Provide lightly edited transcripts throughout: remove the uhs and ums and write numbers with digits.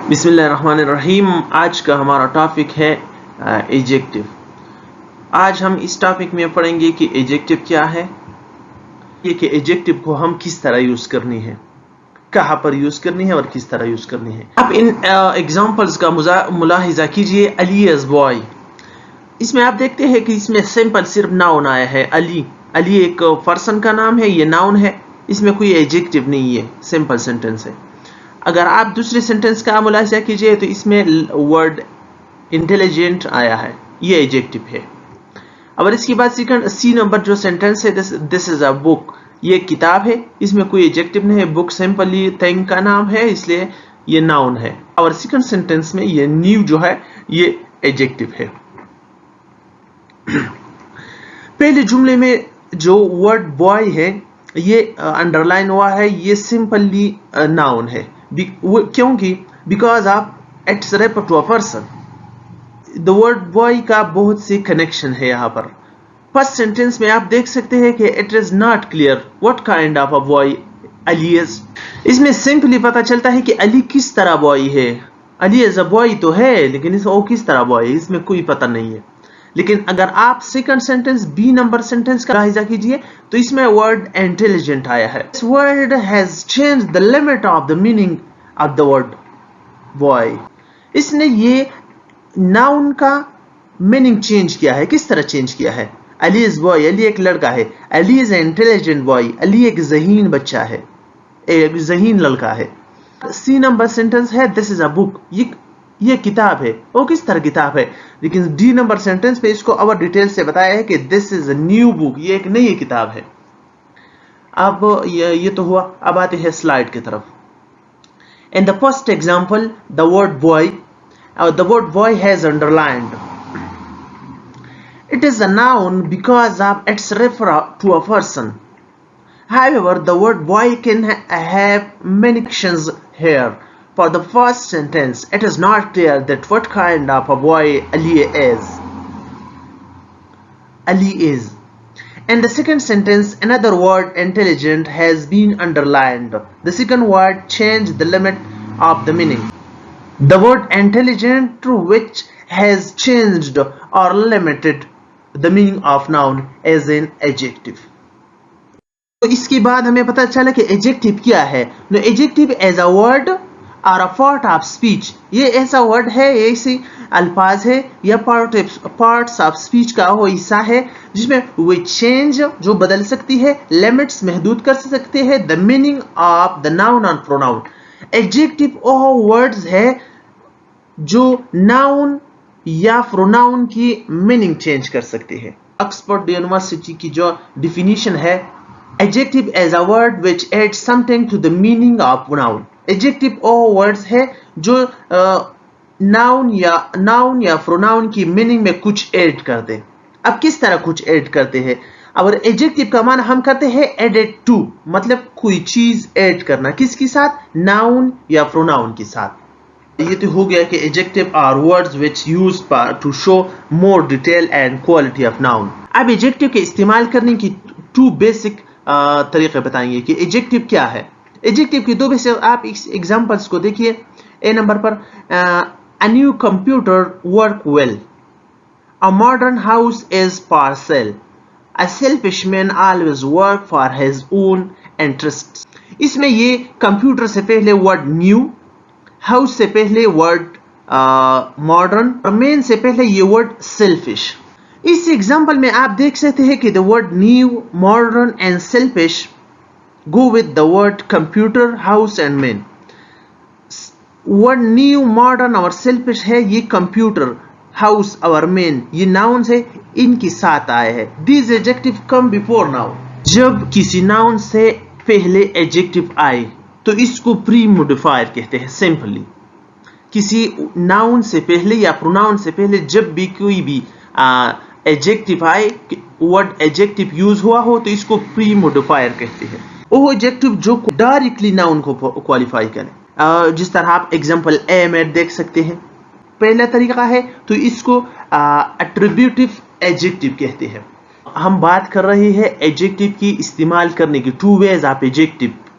بسم اللہ الرحمن الرحیم. آج کا ہمارا ٹاپک ہے ایجیکٹو. آج ہم اس ٹاپک میں پڑھیں گے کہ ایجیکٹو کیا ہے، یہ کہ ایجیکٹو کو ہم کس طرح یوز کرنی ہے، کہاں پر یوز کرنی ہے اور کس طرح یوز کرنی ہے. اب ان ایگزامپلز کا ملاحظہ کیجئے. علی از بوائے، اس میں آپ دیکھتے ہیں کہ اس میں سمپل صرف ناؤن آیا ہے. علی ایک پرسن کا نام ہے، یہ ناؤن ہے، اس میں کوئی ایجیکٹو نہیں ہے، سمپل سینٹینس ہے. اگر آپ دوسرے سینٹینس کا ملاحظہ کیجئے تو اس میں ورڈ انٹیلیجنٹ آیا ہے، یہ ایجیکٹو ہے. اور اس کے بعد سی نمبر جو سینٹینس ہے، دس از اے بک، یہ کتاب ہے، اس میں کوئی ایجیکٹو نہیں ہے. بک سمپلی تھنگ کا نام ہے، اس لیے یہ ناؤن ہے. اور سیکنڈ سینٹینس میں یہ نیو جو ہے یہ ایجیکٹو ہے. پہلے جملے میں جو ورڈ بوائے ہے یہ انڈر لائن ہوا ہے، یہ سمپلی ناؤن ہے. کیونکہ because of it's refer to a person. The word boy کا بہت سی کنیکشن ہے یہاں پر. فرسٹ سینٹینس میں آپ دیکھ سکتے ہیں کہ it is not clear what kind of a boy Ali is. اس میں سمپلی پتا چلتا ہے کہ علی کس طرح بوائے ہے. علی ایز اے بوائے تو ہے لیکن وہ کس طرح بوائے ہے اس میں کوئی پتہ نہیں ہے. لیکن اگر آپ second sentence B number sentence کا ملاحظہ کیجئے تو اس میں ورڈ انٹیلیجنٹ آیا ہے. This word has changed the limit of the meaning of the word boy. اس نے یہ ناؤن کا میننگ چینج کیا ہے. کس طرح چینج کیا ہے؟ علی از بوائے، علی ایک لڑکا ہے. علی از انٹیلیجنٹ بوائے، علی ایک ذہین بچہ ہے، ایک ذہین لڑکا ہے. سی نمبر سینٹینس ہے دس از اے بک، یہ کتاب ہے. وہ کس طرح کتاب ہے؟ لیکن ڈی نمبر سینٹینس پہ اس کو اور ڈیٹیل سے بتایا ہے کہ دس از اے نیو بک، یہ ایک نئی کتاب ہے. اب یہ تو ہوا. اب آتے ہیں سلائیڈ کی طرف. In the first example, the word boy has underlined. It is a noun because of its refer to a person. However, the word boy can have many actions here. For the first sentence, it is not clear that what kind of a boy Ali is. In the second sentence, another word intelligent has been underlined. The second word changed the limit of the meaning. The word intelligent which has changed or limited the meaning of noun as an adjective. تو اس کے بعد ہمیں پتہ چلا کہ adjective کیا ہے. No, adjective as a word or a part of speech. یہ ایسا ورڈ ہے، ایسی الفاظ ہے یا پارٹس آف اسپیچ کا وہ حصہ ہے جس میں وہ چینج جو بدل سکتی ہے، لیمٹس محدود کر سکتے ہیں، the meaning of the noun and pronoun. Adjective وہ ورڈز ہے جو ناؤن یا پروناؤن کی میننگ چینج کر سکتے ہیں. آکسفورڈ یونیورسٹی کی جو ڈیفینیشن ہے، adjective as a word which adds something to the meaning of noun. Adjective وہ ورڈز ہے جو ناؤن یا پروناؤن کی میننگ میں کچھ ایڈ کر دیں. اب کس طرح کچھ ایڈ کرتے ہیں؟ اور ایڈجیکٹو کا معنی ہم کرتے ہیں ایڈڈ ٹو، مطلب کوئی چیز ایڈ کرنا. کس کے ساتھ؟ ناؤن یا پروناؤن کے ساتھ. یہ تو ہو گیا کہ adjective are words which used to show more detail and quality of noun. اب ایڈجیکٹو کے استعمال کرنے کی 2 بیسک طریقے بتائیں گے کہ ایڈجیکٹو کیا ہے. ایڈجیکٹو کی 2 بیسک آپ ایگزامپلس کو دیکھیے. A number per a new computer work well, a modern house is for sale, a selfish man always work for his own interests. اس میں یہ کمپیوٹر سے پہلے ورڈ نیو، ہاؤس سے پہلے ورڈ ماڈرن اور مین سے پہلے یہ ورڈ سیلفش. اس ایگزامپل میں آپ دیکھ سکتے ہیں کہ the word new, modern and selfish go with the word computer, house and man. Word new, modern اور سیلفش ہے، یہ کمپیوٹر، ہاؤس اور مین یہ ناؤنز ہے، ان کے ساتھ آئے ہیں. These adjectives come before noun. جب کسی ناؤن سے پہلے ایڈجیکٹو آئے تو اس کو پری موڈیفائر کہتے ہیں. سمپلی کسی ناؤن سے پہلے یا پروناؤن سے پہلے جب بھی کوئی بھی ایڈجیکٹو آئے، ورڈ ایڈجیکٹو یوز ہوا ہو تو اس کو پری موڈیفائر کہتے ہیں. وہ ایڈجیکٹو جو ڈائریکٹلی ناؤن کو کوالیفائی کرے. جس طرح آپ ایگزامپل اے میں دیکھ سکتے ہیں. پہلا طریقہ ہے تو اس کو ایٹریبیوٹیو ایڈجیکٹو کہتے ہیں. ہم بات کر رہے ہیں ایڈجیکٹو کی استعمال کرنے کی 2 ways of adjective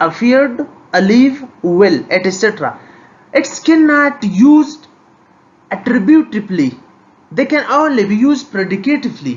appeared, alive, well, etc. It cannot used attributively. They can only be used predicatively.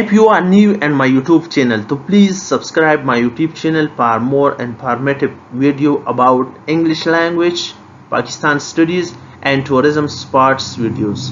If you are new in my YouTube channel, so please subscribe my YouTube channel for more informative video about English language, Pakistan studies and tourism spots videos.